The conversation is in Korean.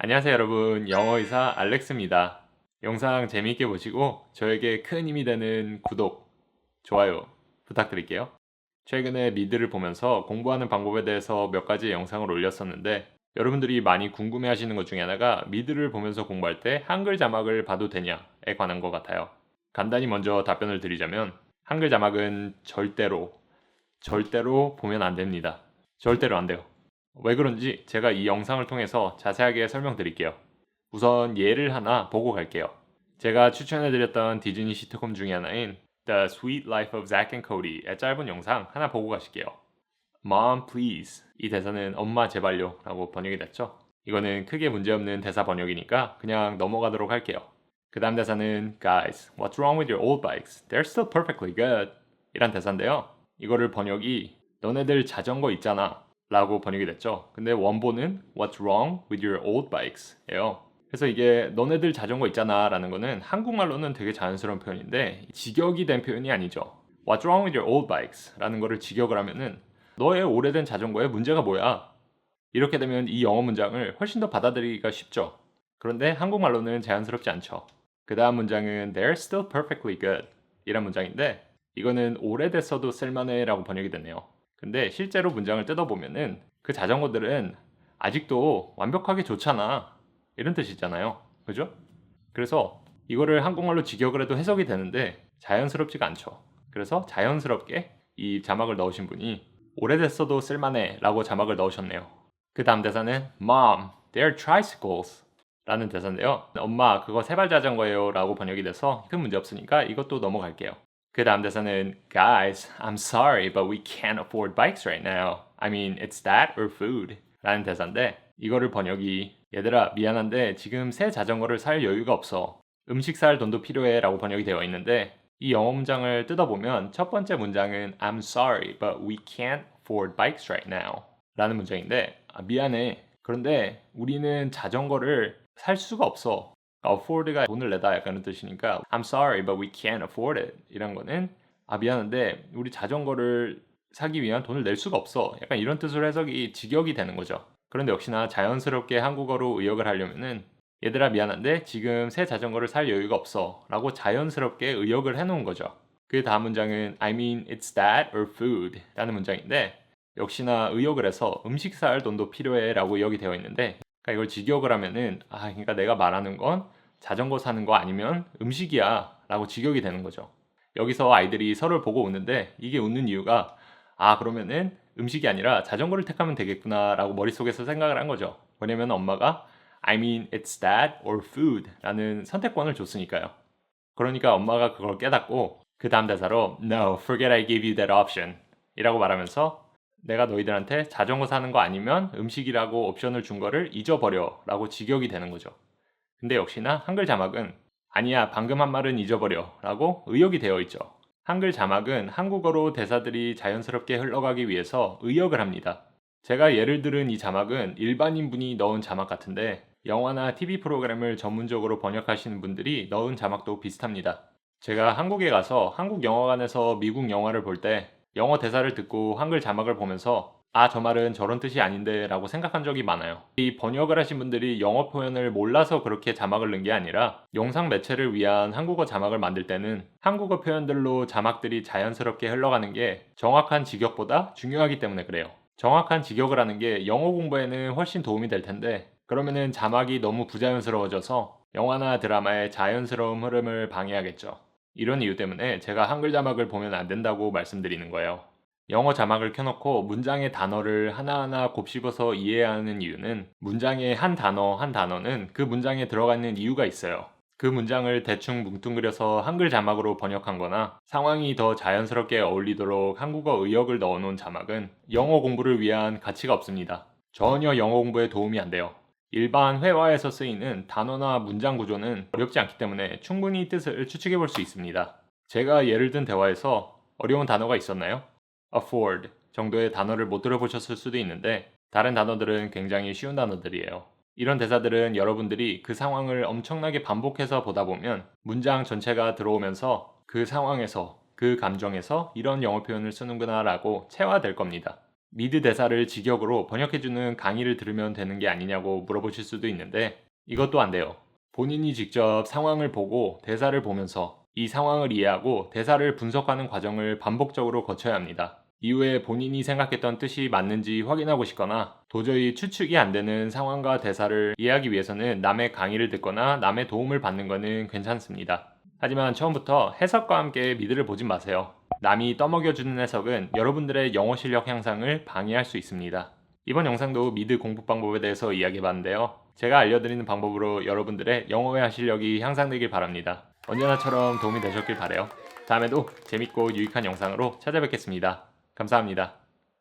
안녕하세요 여러분. 영어의사 알렉스입니다. 영상 재미있게 보시고 저에게 큰 힘이 되는 구독, 좋아요 부탁드릴게요. 최근에 미드를 보면서 공부하는 방법에 대해서 몇 가지 영상을 올렸었는데 여러분들이 많이 궁금해하시는 것 중에 하나가 미드를 보면서 공부할 때 한글 자막을 봐도 되냐에 관한 것 같아요. 간단히 먼저 답변을 드리자면 한글 자막은 절대로 보면 안 됩니다. 절대로 안 돼요. 왜 그런지 제가 이 영상을 통해서 자세하게 설명드릴게요. 우선 예를 하나 보고 갈게요. 제가 추천해드렸던 디즈니 시트콤 중에 하나인 The Sweet Life of Zack and Cody의 짧은 영상 하나 보고 가실게요. Mom, please. 이 대사는 엄마 제발요 라고 번역이 됐죠. 이거는 크게 문제없는 대사 번역이니까 그냥 넘어가도록 할게요. 그 다음 대사는 Guys, what's wrong with your old bikes? They're still perfectly good. 이란 대사인데요. 이거를 번역이 너네들 자전거 있잖아 라고 번역이 됐죠. 근데 원본은 What's wrong with your old bikes? 예요. 그래서 이게 너네들 자전거 있잖아 라는 거는 한국말로는 되게 자연스러운 표현인데 직역이 된 표현이 아니죠. What's wrong with your old bikes? 라는 거를 직역을 하면은 너의 오래된 자전거에 문제가 뭐야? 이렇게 되면 이 영어 문장을 훨씬 더 받아들이기가 쉽죠. 그런데 한국말로는 자연스럽지 않죠. 그 다음 문장은 They're still perfectly good 이란 문장인데 이거는 오래됐어도 쓸만해 라고 번역이 됐네요. 근데 실제로 문장을 뜯어보면은 그 자전거들은 아직도 완벽하게 좋잖아 이런 뜻이잖아요. 그죠? 그래서 이거를 한국말로 직역을 해도 해석이 되는데 자연스럽지가 않죠. 그래서 자연스럽게 이 자막을 넣으신 분이 오래됐어도 쓸만해 라고 자막을 넣으셨네요. 그 다음 대사는 Mom, they're tricycles 라는 대사인데요. 엄마 그거 세발 자전거예요 라고 번역이 돼서 큰 문제 없으니까 이것도 넘어갈게요. 그 다음 대사는 Guys, I'm sorry but we can't afford bikes right now. I mean, it's that or food 라는 대사인데 이거를 번역이 얘들아 미안한데 지금 새 자전거를 살 여유가 없어. 음식 살 돈도 필요해 라고 번역이 되어 있는데 이 영어 문장을 뜯어보면 첫 번째 문장은 I'm sorry but we can't afford bikes right now 라는 문장인데 미안해. 그런데 우리는 자전거를 살 수가 없어. afford가 돈을 내다 약간 그런 뜻이니까 I'm sorry but we can't afford it 이런 거는 미안한데 우리 자전거를 사기 위한 돈을 낼 수가 없어. 약간 이런 뜻으로 해석이 직역이 되는 거죠. 그런데 역시나 자연스럽게 한국어로 의역을 하려면은 얘들아 미안한데 지금 새 자전거를 살 여유가 없어 라고 자연스럽게 의역을 해놓은 거죠. 그 다음 문장은 I mean it's that or food 라는 문장인데 역시나 의역을 해서 음식 살 돈도 필요해 라고 의역이 되어 있는데 그러니까 이걸 직역을 하면은 그러니까 내가 말하는 건 자전거 사는 거 아니면 음식이야 라고 직역이 되는 거죠. 여기서 아이들이 서로를 보고 웃는데 이게 웃는 이유가 그러면은 음식이 아니라 자전거를 택하면 되겠구나 라고 머릿속에서 생각을 한 거죠. 왜냐면 엄마가 I mean it's that or food 라는 선택권을 줬으니까요. 그러니까 엄마가 그걸 깨닫고 그 다음 대사로 No, forget I gave you that option 이라고 말하면서 내가 너희들한테 자전거 사는 거 아니면 음식이라고 옵션을 준 거를 잊어버려 라고 직역이 되는 거죠. 근데 역시나 한글 자막은 아니야 방금 한 말은 잊어버려 라고 의역이 되어 있죠. 한글 자막은 한국어로 대사들이 자연스럽게 흘러가기 위해서 의역을 합니다. 제가 예를 들은 이 자막은 일반인 분이 넣은 자막 같은데 영화나 TV 프로그램을 전문적으로 번역하시는 분들이 넣은 자막도 비슷합니다. 제가 한국에 가서 한국 영화관에서 미국 영화를 볼 때 영어 대사를 듣고 한글 자막을 보면서 저 말은 저런 뜻이 아닌데 라고 생각한 적이 많아요. 이 번역을 하신 분들이 영어 표현을 몰라서 그렇게 자막을 넣은 게 아니라 영상 매체를 위한 한국어 자막을 만들 때는 한국어 표현들로 자막들이 자연스럽게 흘러가는 게 정확한 직역보다 중요하기 때문에 그래요. 정확한 직역을 하는 게 영어 공부에는 훨씬 도움이 될 텐데 그러면은 자막이 너무 부자연스러워져서 영화나 드라마의 자연스러운 흐름을 방해하겠죠. 이런 이유 때문에 제가 한글 자막을 보면 안 된다고 말씀드리는 거예요. 영어 자막을 켜놓고 문장의 단어를 하나하나 곱씹어서 이해해야 하는 이유는 문장의 한 단어 한 단어는 그 문장에 들어가 있는 이유가 있어요. 그 문장을 대충 뭉뚱그려서 한글 자막으로 번역한 거나 상황이 더 자연스럽게 어울리도록 한국어 의역을 넣어놓은 자막은 영어 공부를 위한 가치가 없습니다. 전혀 영어 공부에 도움이 안 돼요. 일반 회화에서 쓰이는 단어나 문장 구조는 어렵지 않기 때문에 충분히 뜻을 추측해 볼 수 있습니다. 제가 예를 든 대화에서 어려운 단어가 있었나요? afford 정도의 단어를 못 들어보셨을 수도 있는데 다른 단어들은 굉장히 쉬운 단어들이에요. 이런 대사들은 여러분들이 그 상황을 엄청나게 반복해서 보다 보면 문장 전체가 들어오면서 그 상황에서 그 감정에서 이런 영어 표현을 쓰는구나 라고 체화될 겁니다. 미드 대사를 직역으로 번역해주는 강의를 들으면 되는 게 아니냐고 물어보실 수도 있는데 이것도 안 돼요. 본인이 직접 상황을 보고 대사를 보면서 이 상황을 이해하고 대사를 분석하는 과정을 반복적으로 거쳐야 합니다. 이후에 본인이 생각했던 뜻이 맞는지 확인하고 싶거나 도저히 추측이 안 되는 상황과 대사를 이해하기 위해서는 남의 강의를 듣거나 남의 도움을 받는 것은 괜찮습니다. 하지만 처음부터 해석과 함께 미드를 보진 마세요. 남이 떠먹여주는 해석은 여러분들의 영어 실력 향상을 방해할 수 있습니다. 이번 영상도 미드 공부 방법에 대해서 이야기해봤는데요. 제가 알려드리는 방법으로 여러분들의 영어 회화 실력이 향상되길 바랍니다. 언제나처럼 도움이 되셨길 바래요. 다음에도 재밌고 유익한 영상으로 찾아뵙겠습니다. 감사합니다.